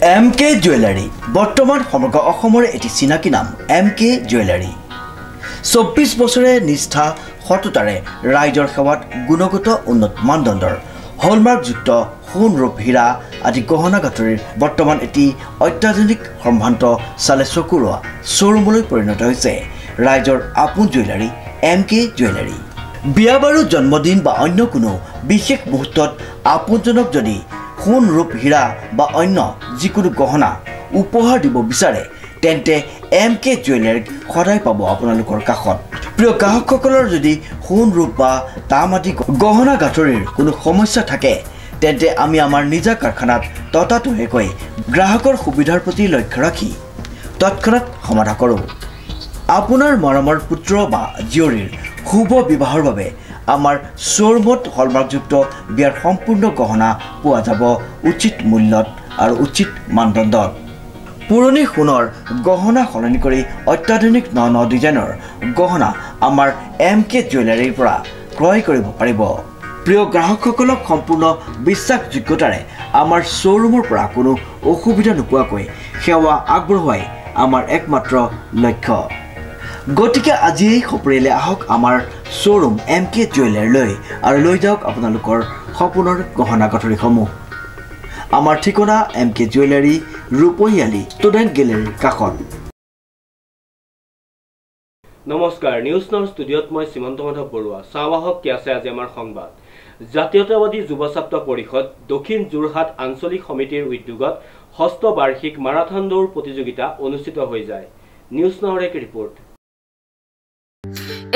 MK jewellery বৰ্তমান সমগ্ৰ অসমৰ এটি চিনাকি নাম MK জুৱেলাৰী 24 বছৰে নিষ্ঠা সততাৰে ৰাইজৰ সেৱাত গুণগত উন্নত মানদণ্ডৰ হলমাৰ্কযুক্ত সোণ ৰূপ হীৰা আদি গহনা গাঁথৰিৰ বৰ্তমান এটি অত্যাধুনিক সম্ভ্ৰান্ত চালে চকুৰোৱা শ্বৰুমলৈ পৰিণত হৈছে ৰাইজৰ আপোন জুৱেলাৰী MK জুৱেলাৰী বিয়া বাৰু জন্মদিন বা অন্য কোনো বিশেষ মুহূৰ্তত আপোনজনক যদি সোণ ৰূপ হীৰা বা অন্য যিকোনো গহনা উপহাৰ দিব বিচাৰে তেন্তে MK জুৱেলাৰীক সদায় পাব আপোনালোকৰ কাষত প্ৰিয় গ্ৰাহকসকলৰ যদি সোণ ৰূপ বা তাম আদি গহনা গাঁথৰিৰ কোনো সমস্যা থাকে তেন্তে আমি আমাৰ নিজা কাৰখানাত ততাতৈয়াকৈ গ্ৰাহকৰ সুবিধাৰ প্ৰতি লক্ষ্য ৰাখি তৎক্ষণাত সমাধা কৰোঁ আপোনাৰ মৰমৰ পুত্ৰ বা জীয়ৰীৰ শুভ বিবাহৰ বাবে আমাৰ শ্বৰুমত হলমাৰ্কযুক্ত বিয়াৰ সম্পূৰ্ণ গহনা পোৱা যাব উচিত মূল্যত আৰু উচিত মানদণ্ডত পুৰণি সোণৰ গহনা সলনি কৰি অত্যাধুনিক ন ডিজাইনৰ গহনা আমাৰ MK জুৱেলাৰীৰ পৰা ক্ৰয় কৰিব পাৰিব প্ৰিয় গ্ৰাহকসকলক সম্পূৰ্ণ বিশ্বাসযোগ্যতাৰে আমাৰ শ্বৰুমৰ পৰা কোনো অসুবিধা নোপোৱাকৈ সেৱা আগবঢ়োৱাই আমাৰ একমাত্ৰ লক্ষ্য গতিকে আজি সপৰিয়ালে আহক আমাৰ শ্বৰুম MK জুৱেলাৰীলৈ আৰু লৈ যাওক আপোনালোকৰ সপোনৰ গহনা গাঁথৰিসমূহ আমাৰ ঠিকনা MK জুৱেলাৰী ৰূপহিয়ালী ষ্টুডেণ্ট গেলেৰীৰ কাষত নমস্কাৰ নিউজ নাও ষ্টুডিঅ'ত মই শ্ৰীমন্ত মাধৱ বৰুৱা চাৱাহক কি আছে আজি আমাৰ সংবাদ জাতীয়তাবাদী যুৱ ছাত্ৰ পৰিষদ দক্ষিণ যোৰহাট আঞ্চলিক সমিতিৰ উদ্যোগত ষষ্ঠ বাৰ্ষিক মাৰাথন দৌৰ প্ৰতিযোগিতা অনুষ্ঠিত হৈ যায় নিউজ নাওৰ এক ৰিপৰ্ট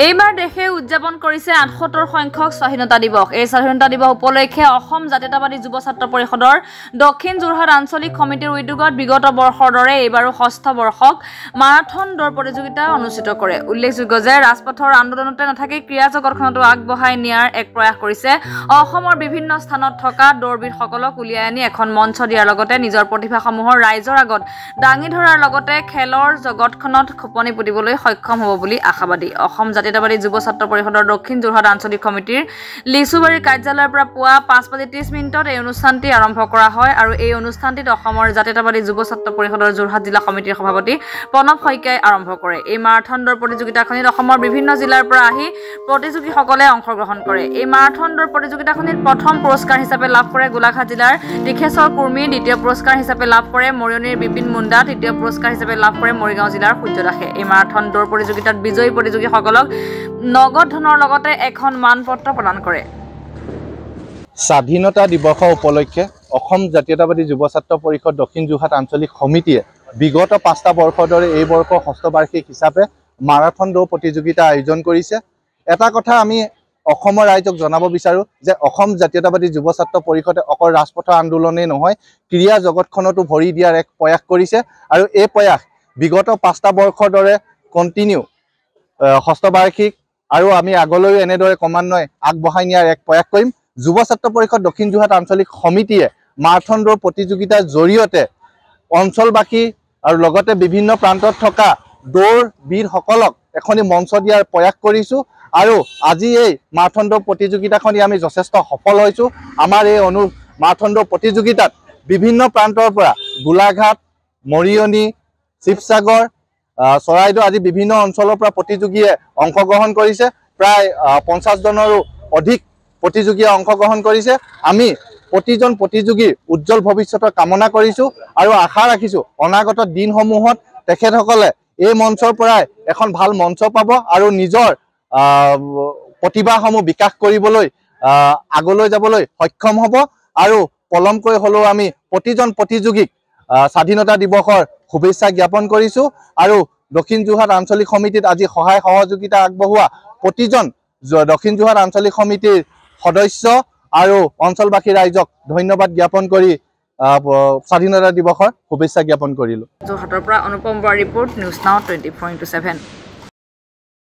এইবাৰ দেশে উদযাপন কৰিছে ৭৮ সংখ্যক স্বাধীনতা দিৱস এই স্বাধীনতা দিৱস উপলক্ষে অসম জাতীয়তাবাদী যুৱ ছাত্ৰ পৰিষদৰ দক্ষিণ যোৰহাট আঞ্চলিক সমিতিৰ উদ্যোগত বিগত বৰ্ষৰ দৰে এইবাৰো ষষ্ঠ বৰ্ষক মাৰাথন দৌৰ প্ৰতিযোগিতা অনুষ্ঠিত কৰে উল্লেখযোগ্য যে ৰাজপথৰ আন্দোলনতে নাথাকি ক্ৰীড়া জগতখনতো আগবঢ়াই নিয়াৰ এক প্ৰয়াস কৰিছে অসমৰ বিভিন্ন স্থানত থকা দৌৰবিদসকলক উলিয়াই আনি এখন মঞ্চ দিয়াৰ লগতে নিজৰ প্ৰতিভাসমূহৰ ৰাইজৰ আগত দাঙি ধৰাৰ লগতে খেলৰ জগতখনত খোপনি পুতিবলৈ সক্ষম হ'ব বুলি আশাবাদী অসম জাতীয়তাবাদী যুৱ ছাত্ৰ পৰিষদৰ দক্ষিণ যোৰহাট আঞ্চলিক সমিতিৰ লিচুবাৰী কাৰ্যালয়ৰ পৰা পুৱা 5:30 এই অনুষ্ঠানটি আৰম্ভ কৰা হয় আৰু এই অনুষ্ঠানটিত অসমৰ জাতীয়তাবাদী যুৱ ছাত্ৰ পৰিষদৰ যোৰহাট জিলা সমিতিৰ সভাপতি প্ৰণৱ শইকীয়াই আৰম্ভ কৰে এই মাৰাথন দৌৰ প্ৰতিযোগিতাখনিত অসমৰ বিভিন্ন জিলাৰ পৰা আহি প্ৰতিযোগীসকলে অংশগ্ৰহণ কৰে এই মাৰাথন দৌৰ প্ৰতিযোগিতাখনিত প্ৰথম পুৰস্কাৰ হিচাপে লাভ কৰে গোলাঘাট জিলাৰ টিখেশ্বৰ কুৰ্মী দ্বিতীয় পুৰস্কাৰ হিচাপে লাভ কৰে মৰিয়নিৰ বিপিন মুণ্ডা তৃতীয় পুৰস্কাৰ হিচাপে লাভ কৰে মৰিগাঁও জিলাৰ সূৰ্য দাসে এই মাৰাথন দৌৰ প্ৰতিযোগিতাত বিজয়ী প্ৰতিযোগীসকলক নগদ ধনৰ লগতে এখন মানপত্ৰ প্ৰদান কৰে স্বাধীনতা দিৱস উপলক্ষে অসম জাতীয়তাবাদী যুৱ ছাত্ৰ পৰিষদ দক্ষিণ যোৰহাট আঞ্চলিক সমিতিয়ে বিগত ৫টা বৰ্ষৰ দৰে এই বৰ্ষৰ ষষ্ঠ বাৰ্ষিক হিচাপে মাৰাথন দৌৰ প্ৰতিযোগিতা আয়োজন কৰিছে এটা কথা আমি অসমৰ ৰাইজক জনাব বিচাৰো যে অসম জাতীয়তাবাদী যুৱ ছাত্ৰ পৰিষদে অকল ৰাজপথৰ আন্দোলনেই নহয় ক্ৰীড়া জগতখনতো ভৰি দিয়াৰ এক প্ৰয়াস কৰিছে আৰু এই প্ৰয়াস বিগত ৫টা বৰ্ষৰ দৰে কণ্টিনিউ ষষ্ঠ বাৰ্ষিক আৰু আমি আগলৈও এনেদৰে ক্ৰমান্বয়ে আগবঢ়াই নিয়াৰ এক প্ৰয়াস কৰিম যুৱ ছাত্ৰ পৰিষদ দক্ষিণ যোৰহাট আঞ্চলিক সমিতিয়ে মাৰাথন দৌৰ প্ৰতিযোগিতাৰ জৰিয়তে অঞ্চলবাসী আৰু লগতে বিভিন্ন প্ৰান্তত থকা দৌৰবিদসকলক এখনি মঞ্চ দিয়াৰ প্ৰয়াস কৰিছোঁ আৰু আজি এই মাৰাথন দৌৰ প্ৰতিযোগিতাখনি আমি যথেষ্ট সফল হৈছোঁ আমাৰ এই মাৰাথন দৌৰ প্ৰতিযোগিতাত বিভিন্ন প্ৰান্তৰ পৰা গোলাঘাট মৰিয়নি শিৱসাগৰ চৰাইদেউ আদি বিভিন্ন অঞ্চলৰ পৰা প্ৰতিযোগীয়ে অংশগ্ৰহণ কৰিছে প্ৰায় 50 জনৰো অধিক প্ৰতিযোগীয়ে অংশগ্ৰহণ কৰিছে আমি প্ৰতিজন প্ৰতিযোগীৰ উজ্জ্বল ভৱিষ্যতৰ কামনা কৰিছোঁ আৰু আশা ৰাখিছোঁ অনাগত দিনসমূহত তেখেতসকলে এই মঞ্চৰ পৰাই এখন ভাল মঞ্চ পাব আৰু নিজৰ প্ৰতিভাসমূহ বিকাশ কৰিবলৈ আগলৈ যাবলৈ সক্ষম হ'ব আৰু পলমকৈ হ'লেও আমি প্ৰতিজন প্ৰতিযোগীক স্বাধীনতা দিৱসৰ শুভেচ্ছা জ্ঞাপন কৰিছোঁ আৰু দক্ষিণ যোৰহাট আঞ্চলিক সমিতিত আজি সহায় সহযোগিতা আগবঢ়োৱা প্ৰতিজন দক্ষিণ যোৰহাট আঞ্চলিক সমিতিৰ সদস্য আৰু অঞ্চলবাসী ৰাইজক ধন্যবাদ জ্ঞাপন কৰি স্বাধীনতা দিৱসৰ শুভেচ্ছা জ্ঞাপন কৰিলোঁ যোৰহাটৰ পৰা অনুপম বৰা ৰিপৰ্ট নিউজ নাও 24/7